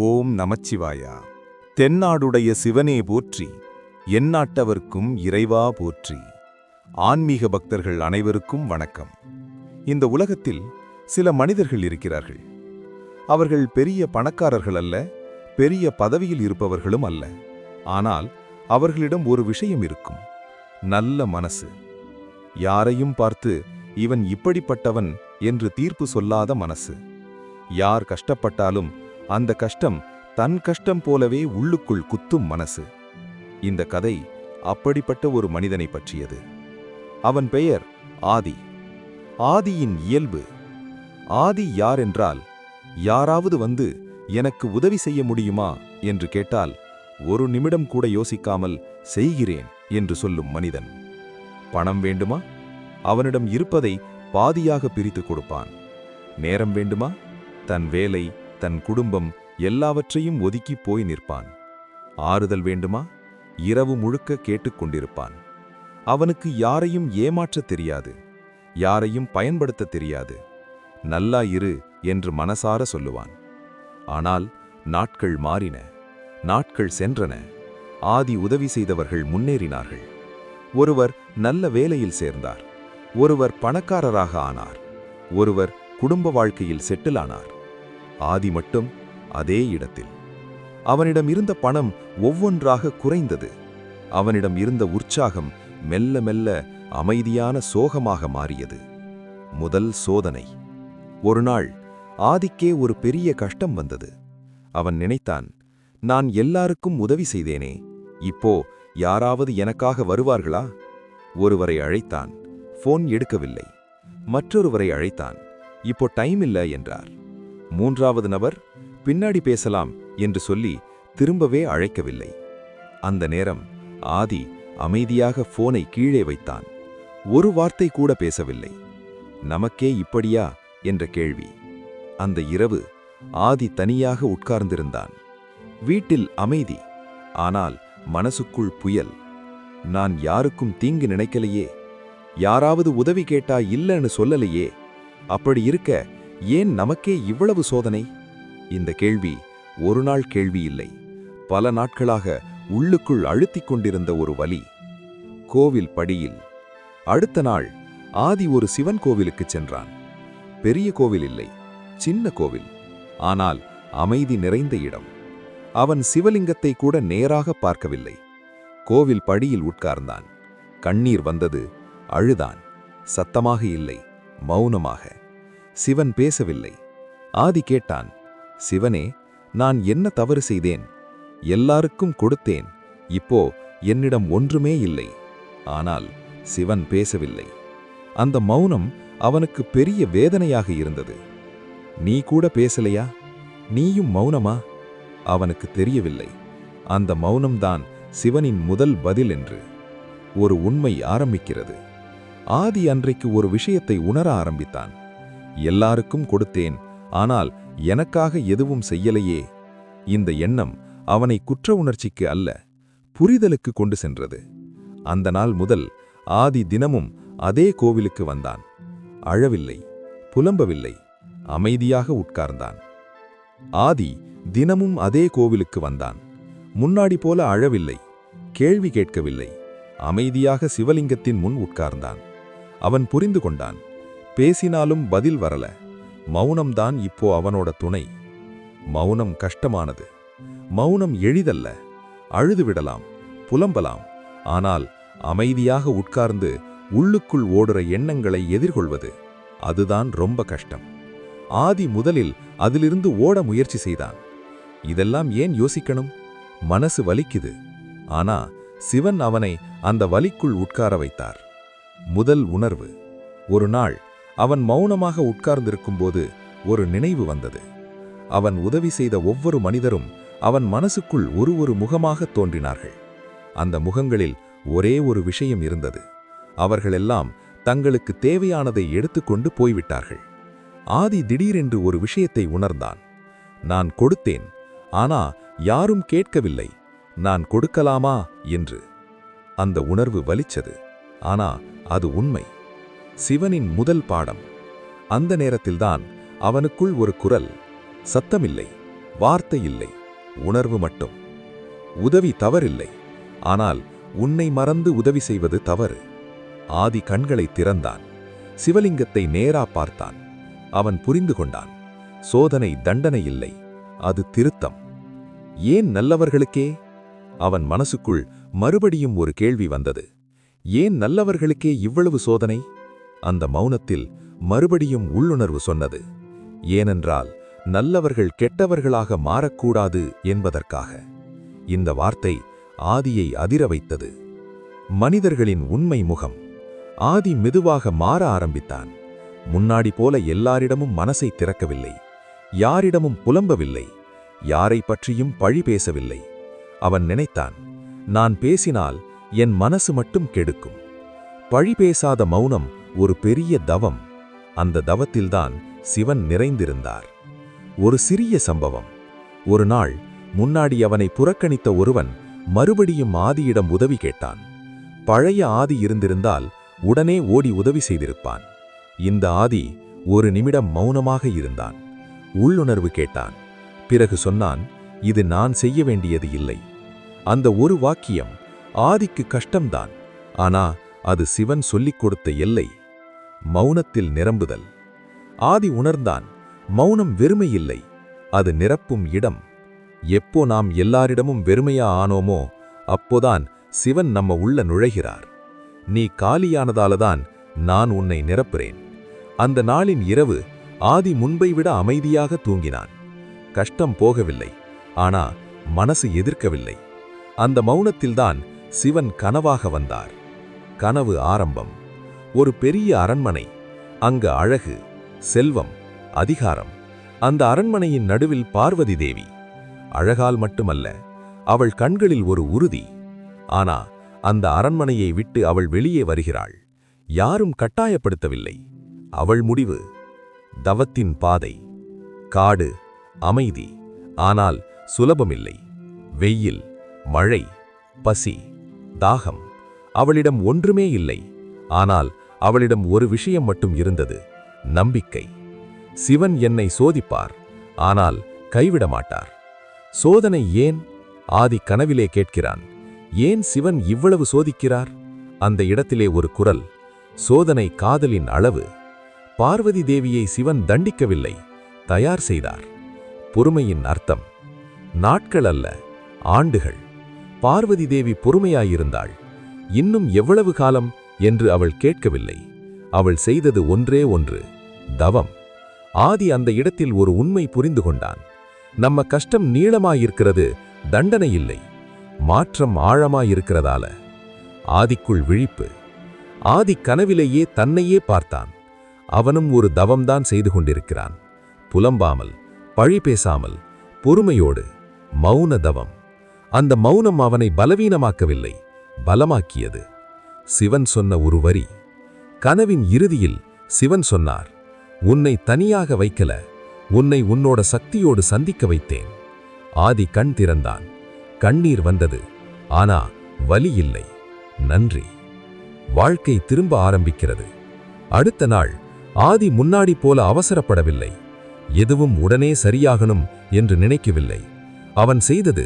ஓம் நமச்சிவாயா. தென்னாடுடைய சிவனே போற்றி, எந்நாட்டவர்க்கும் இறைவா போற்றி. ஆன்மீக பக்தர்கள் அனைவருக்கும் வணக்கம். இந்த உலகத்தில் சில மனிதர்கள் இருக்கிறார்கள். அவர்கள் பெரிய பணக்காரர்கள் அல்ல, பெரிய பதவியில் இருப்பவர்களும் அல்ல. ஆனால் அவர்களிடம் ஒரு விஷயம் இருக்கும், நல்ல மனசு. யாரையும் பார்த்து இவன் இப்படிப்பட்டவன் என்று தீர்ப்பு சொல்லாத மனசு. யார் கஷ்டப்பட்டாலும் அந்த கஷ்டம் தன் கஷ்டம் போலவே உள்ளுக்குள் குத்தும் மனசு. இந்த கதை அப்படிப்பட்ட ஒரு மனிதனை பற்றியது. அவன் பெயர் ஆதி. ஆதியின் இயல்பு. ஆதி யார் என்றால், யாராவது வந்து எனக்கு உதவி செய்ய முடியுமா என்று கேட்டால் ஒரு நிமிடம் கூட யோசிக்காமல் செய்கிறேன் என்று சொல்லும் மனிதன். பணம் வேண்டுமா? அவனிடம் இருப்பதை பாதியாக பிரித்து கொடுப்பான். நேரம் வேண்டுமா? தன் வேலை, தன் குடும்பம் எல்லாவற்றையும் ஒதுக்கி போய் நிற்பான். ஆறுதல் வேண்டுமா? இரவு முழுக்க கேட்டுக்கொண்டிருப்பான். அவனுக்கு யாரையும் ஏமாற்றத் தெரியாது, யாரையும் பயன்படுத்த தெரியாது. நல்லா இரு என்று மனசார சொல்லுவான். ஆனால் நாட்கள் மாறின, நாட்கள் சென்றன. ஆதி உதவி செய்தவர்கள் முன்னேறினார்கள். ஒருவர் நல்ல வேலையில் சேர்ந்தார், ஒருவர் பணக்காரராக ஆனார், ஒருவர் குடும்ப வாழ்க்கையில் செட்டில் ஆனார். ஆதி மட்டும் அதே இடத்தில். அவனிடம் இருந்த பணம் ஒவ்வொன்றாக குறைந்தது. அவனிடம் இருந்த உற்சாகம் மெல்ல மெல்ல அமைதியான சோகமாக மாறியது. முதல் சோதனை. ஒரு நாள் ஆதிக்கே ஒரு பெரிய கஷ்டம் வந்தது. அவன் நினைத்தான், நான் எல்லாருக்கும் உதவி செய்தேனே, இப்போ யாராவது எனக்காக வருவார்களா? ஒருவரை அழைத்தான், போன் எடுக்கவில்லை. மற்றொருவரை அழைத்தான், இப்போ டைம் இல்ல என்றார். மூன்றாவது நபர் பின்னாடி பேசலாம் என்று சொல்லி திரும்பவே அழைக்கவில்லை. அந்த நேரம் ஆதி அமைதியாக போனை கீழே வைத்தான். ஒரு வார்த்தை கூட பேசவில்லை. நமக்கே இப்படியா என்ற கேள்வி. அந்த இரவு ஆதி தனியாக உட்கார்ந்திருந்தான். வீட்டில் அமைதி, ஆனால் மனசுக்குள் புயல். நான் யாருக்கும் தீங்கு நினைக்கலையே, யாராவது உதவி கேட்டா இல்லைன்னு சொல்லலையே, அப்படி இருக்க ஏன் நமக்கே இவ்வளவு சோதனை? இந்த கேள்வி ஒரு நாள் கேள்வி இல்லை, பல நாட்களாக உள்ளுக்குள் அழுத்திக் கொண்டிருந்த ஒரு வலி. கோவில் படியில். அடுத்த நாள் ஆதி ஒரு சிவன் கோவிலுக்கு சென்றான். பெரிய கோவில் இல்லை, சின்ன கோவில், ஆனால் அமைதி நிறைந்த இடம். அவன் சிவலிங்கத்தை கூட நேராக பார்க்கவில்லை. கோவில் படியில் உட்கார்ந்தான். கண்ணீர் வந்தது, அழுதான். சத்தமாக இல்லை, மௌனமாக. சிவன் பேசவில்லை. ஆதி கேட்டான், சிவனே, நான் என்ன தவறு செய்தேன்? எல்லாருக்கும் கொடுத்தேன், இப்போ என்னிடம் ஒன்றுமே இல்லை. ஆனால் சிவன் பேசவில்லை. அந்த மௌனம் அவனுக்கு பெரிய வேதனையாக இருந்தது. நீ கூட பேசலையா? நீயும் மௌனமா? அவனுக்கு தெரியவில்லை, அந்த மௌனம்தான் சிவனின் முதல் பதில் என்று. ஒரு உண்மை ஆரம்பிக்கிறது. ஆதி அன்றைக்கு ஒரு விஷயத்தை உணர ஆரம்பித்தான். எல்லாருக்கும் கொடுத்தேன், ஆனால் எனக்காக எதுவும் செய்யலையே. இந்த எண்ணம் அவனை குற்ற உணர்ச்சிக்கு அல்ல, புரிதலுக்கு கொண்டு சென்றது. அந்த நாள் முதல் ஆதி தினமும் அதே கோவிலுக்கு வந்தான். அழவில்லை, புலம்பவில்லை, அமைதியாக உட்கார்ந்தான். ஆதி தினமும் அதே கோவிலுக்கு வந்தான். முன்னாடி போல அழவில்லை, கேள்வி கேட்கவில்லை, அமைதியாக சிவலிங்கத்தின் முன் உட்கார்ந்தான். அவன் புரிந்து கொண்டான், பேசினாலும் பதில் வரல. மௌனம்தான் இப்போ அவனோட துணை. மௌனம் கஷ்டமானது. மௌனம் எளிதல்ல. அழுதுவிடலாம், புலம்பலாம். ஆனால் அமைதியாக உட்கார்ந்து உள்ளுக்குள் ஓடுற எண்ணங்களை எதிர்கொள்வது, அதுதான் ரொம்ப கஷ்டம். ஆதி முதலில் அதிலிருந்து ஓட முயற்சி செய்தான். இதெல்லாம் ஏன் யோசிக்கணும்? மனசு வலிக்குது. ஆனா சிவன் அவனை அந்த வலிக்குள் உட்கார வைத்தார். முதல் உணர்வு. ஒரு நாள் அவன் மௌனமாக உட்கார்ந்திருக்கும்போது ஒரு நினைவு வந்தது. அவன் உதவி செய்த ஒவ்வொரு மனிதரும் அவன் மனசுக்குள் ஒரு முகமாக தோன்றினார்கள். அந்த முகங்களில் ஒரே ஒரு விஷயம் இருந்தது. அவர்களெல்லாம் தங்களுக்கு தேவையானதை எடுத்துக்கொண்டு போய்விட்டார்கள். ஆதி திடீரென்று ஒரு விஷயத்தை உணர்ந்தான். நான் கொடுத்தேன், ஆனா யாரும் கேட்கவில்லை, நான் கொடுக்கலாமா என்று. அந்த உணர்வு வலிச்சது, ஆனா அது உண்மை. சிவனின் முதல் பாடம். அந்த நேரத்தில்தான் அவனுக்குள் ஒரு குரல். சத்தமில்லை, வார்த்தை இல்லை, உணர்வு மட்டும். உதவி தவறில்லை, ஆனால் உன்னை மறந்து உதவி செய்வது தவறு. ஆதி கண்களை திறந்தான். சிவலிங்கத்தை நேரா பார்த்தான். அவன் புரிந்து கொண்டான். சோதனை தண்டனை இல்லை, அது திருத்தம். ஏன் நல்லவர்களுக்கே? அவன் மனசுக்குள் மறுபடியும் ஒரு கேள்வி வந்தது. ஏன் நல்லவர்களுக்கே இவ்வளவு சோதனை? அந்த மௌனத்தில் மறுபடியும் உள்ளுணர்வு சொன்னது. ஏனென்றால் நல்லவர்கள் கெட்டவர்களாக மாறக்கூடாது என்பதற்காக. இந்த வார்த்தை ஆதியை அதிர வைத்தது. மனிதர்களின் உண்மை முகம். ஆதி மெதுவாக மாற ஆரம்பித்தான். முன்னாடி போல எல்லாரிடமும் மனசை திறக்கவில்லை, யாரிடமும் புலம்பவில்லை, யாரை பற்றியும் பழி பேசவில்லை. அவன் நினைத்தான், நான் பேசினால் என் மனசு மட்டும் கெடுக்கும். பழி பேசாத மௌனம் ஒரு பெரிய தவம். அந்த தவத்தில்தான் சிவன் நிறைந்திருந்தார். ஒரு சிறிய சம்பவம். ஒரு நாள் முன்னாடி அவனை புறக்கணித்த ஒருவன் மறுபடியும் ஆதியிடம் உதவி கேட்டான். பழைய ஆதி இருந்திருந்தால் உடனே ஓடி உதவி செய்திருப்பான். இந்த ஆதி ஒரு நிமிடம் மௌனமாக இருந்தான். உள்ளுணர்வு கேட்டான். பிறகு சொன்னான், இது நான் செய்ய வேண்டியது இல்லை. அந்த ஒரு வாக்கியம் ஆதிக்கு கஷ்டம்தான், ஆனா அது சிவன் சொல்லிக் கொடுத்த எல்லை. மௌனத்தில் நிரம்புதல். ஆதி உணர்ந்தான், மௌனம் வெறுமை இல்லை, அது நிரப்பும் இடம். எப்போ நாம் எல்லாரிடமும் வெறுமையா ஆனோமோ அப்போதான் சிவன் நம்ம உள்ள நுழைகிறார். நீ காலியானதாலதான் நான் உன்னை நிரப்புறேன். அந்த நாளின் இரவு ஆதி முன்பை விட அமைதியாக தூங்கினான். கஷ்டம் போகவில்லை, ஆனா மனசு எதிர்க்கவில்லை. அந்த மௌனத்தில்தான் சிவன் கனவாக வந்தார். கனவு ஆரம்பம். ஒரு பெரிய அரண்மனை. அங்க அழகு, செல்வம், அதிகாரம். அந்த அரண்மனையின் நடுவில் பார்வதி தேவி. அழகால் மட்டுமல்ல, அவள் கண்களில் ஒரு உறுதி. ஆனா அந்த அரண்மனையை விட்டு அவள் வெளியே வருகிறாள். யாரும் கட்டாயப்படுத்தவில்லை. அவள் முடிவு. தவத்தின் பாதை. காடு, அமைதி, ஆனால் சுலபமில்லை. வெயில், மழை, பசி, தாகம். அவளிடம் ஒன்றுமே இல்லை. ஆனால் அவளிடம் ஒரு விஷயம் மட்டும் இருந்தது, நம்பிக்கை. சிவன் என்னை சோதிப்பார், ஆனால் கைவிட மாட்டார். சோதனை ஏன்? ஆதி கனவிலே கேட்கிறான். ஏன் சிவன் இவ்வளவு சோதிக்கிறார்? அந்த இடத்திலே ஒரு குரல். சோதனை காதலின் அளவு. பார்வதி தேவியை சிவன் தண்டிக்கவில்லை, தயார் செய்தார். பொறுமையின் அர்த்தம். நாட்கள் அல்ல, ஆண்டுகள். பார்வதி தேவி பொறுமையாயிருந்தாள். இன்னும் எவ்வளவு காலம் என்று அவள் கேட்கவில்லை. அவள் செய்தது ஒன்றே ஒன்று, தவம். ஆதி அந்த இடத்தில் ஒரு உண்மை புரிந்து கொண்டான். நம்ம கஷ்டம் நீளமாயிருக்கிறது, தண்டனை இல்லை, மாற்றம் ஆழமாயிருக்கிறதால. ஆதிக்குள் விழிப்பு. ஆதி கனவிலேயே தன்னையே பார்த்தான். அவனும் ஒரு தவம்தான் செய்து கொண்டிருக்கிறான். புலம்பாமல், பழி பேசாமல், பொறுமையோடு. மௌன தவம். அந்த மௌனம் அவனை பலவீனமாக்கவில்லை, பலமாக்கியது. சிவன் சொன்ன ஒரு வரி. கனவின் இறுதியில் சிவன் சொன்னார், உன்னை தனியாக வைக்கல, உன்னை உன்னோட சக்தியோடு சந்திக்க வைத்தேன். ஆதி கண் திறந்தான். கண்ணீர் வந்தது, ஆனா வலி இல்லை. நன்றி. வாழ்க்கை திரும்ப ஆரம்பிக்கிறது. அடுத்த நாள் ஆதி முன்னாடி போல அவசரப்படவில்லை. எதுவும் உடனே சரியாகணும் என்று நினைக்கவில்லை. அவன் செய்தது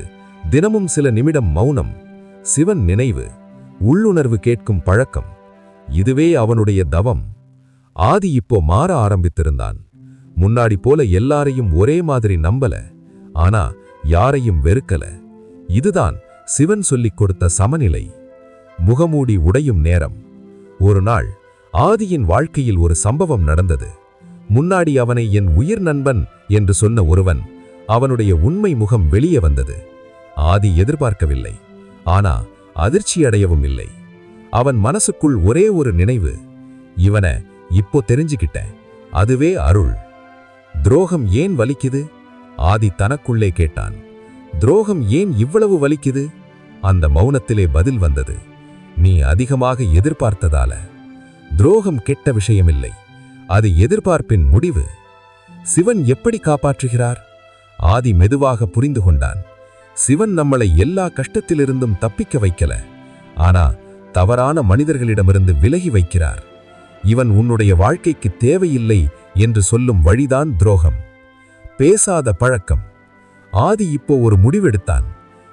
தினமும் சில நிமிடம் மௌனம், சிவன் நினைவு, உள்ளுணர்வு கேட்கும் பழக்கம். இதுவே அவனுடைய தவம். ஆதி இப்போ மாற ஆரம்பித்திருந்தான். முன்னாடி போல எல்லாரையும் ஒரே மாதிரி நம்பல, ஆனா யாரையும் வெறுக்கல. இதுதான் சிவன் சொல்லிக் கொடுத்த சமநிலை. முகமூடி உடையும் நேரம். ஒரு நாள் ஆதியின் வாழ்க்கையில் ஒரு சம்பவம் நடந்தது. முன்னாடி அவனை என் உயிர் நண்பன் என்று சொன்ன ஒருவன், அவனுடைய உண்மை முகம் வெளியே வந்தது. ஆதி எதிர்பார்க்கவில்லை, ஆனா அதிர்ச்சியடையவும் இல்லை. அவன் மனசுக்குள் ஒரே ஒரு நினைவு, இவனை இப்போ தெரிஞ்சுக்கிட்டேன், அதுவே அருள். துரோகம் ஏன் வலிக்குது? ஆதி தனக்குள்ளே கேட்டான். துரோகம் ஏன் இவ்வளவு வலிக்குது? அந்த மௌனத்திலே பதில் வந்தது, நீ அதிகமாக எதிர்பார்த்ததால. துரோகம் கெட்ட விஷயமில்லை, அது எதிர்பார்ப்பின் முடிவு. சிவன் எப்படி காப்பாற்றுகிறார்? ஆதி மெதுவாக புரிந்து கொண்டான். சிவன் நம்மளை எல்லா கஷ்டத்திலிருந்தும் தப்பிக்க வைக்கல, ஆனா தவறான மனிதர்களிடமிருந்து விலகி வைக்கிறார். இவன் உன்னுடைய வாழ்க்கைக்கு தேவையில்லை என்று சொல்லும் வழிதான் துரோகம். பேசாத பழக்கம். ஆதி இப்போ ஒரு முடிவெடுத்தான்.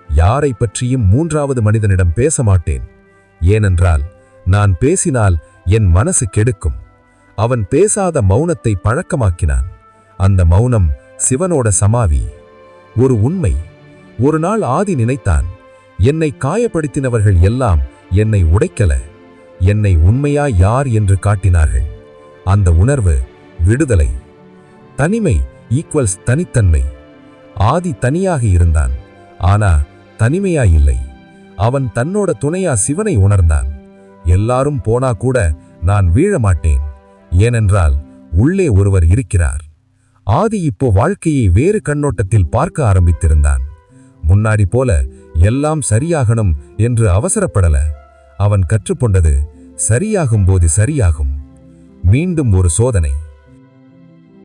யாரை பற்றியும் மூன்றாவது மனிதனிடம் பேச மாட்டேன். ஏனென்றால் நான் பேசினால் என் மனசு கெடுக்கும். அவன் பேசாத மௌனத்தை பழக்கமாக்கினான். அந்த மௌனம் சிவனோட சமாவி. ஒரு உண்மை. ஒரு நாள் ஆதி நினைத்தான், என்னை காயப்படுத்தினவர்கள் எல்லாம் என்னை உடைக்கல, என்னை உண்மையா யார் என்று காட்டினார்கள். அந்த உணர்வு விடுதலை. தனிமை ஈக்குவல்ஸ் தனித்தன்மை. ஆதி தனியாக இருந்தான், ஆனா தனிமையா இல்லை. அவன் தன்னோட துணையா சிவனை உணர்ந்தான். எல்லாரும் போனா கூட நான் வீழ மாட்டேன், ஏனென்றால் உள்ளே ஒருவர் இருக்கிறார். ஆதி இப்போ வாழ்க்கையை வேறு கண்ணோட்டத்தில் பார்க்க ஆரம்பித்திருந்தான். முன்னாடி போல எல்லாம் சரியாகணும் என்று அவசரப்படல. அவன் கற்றுக்கொண்டது சரியாகும் போது சரியாகும். மீண்டும் ஒரு சோதனை.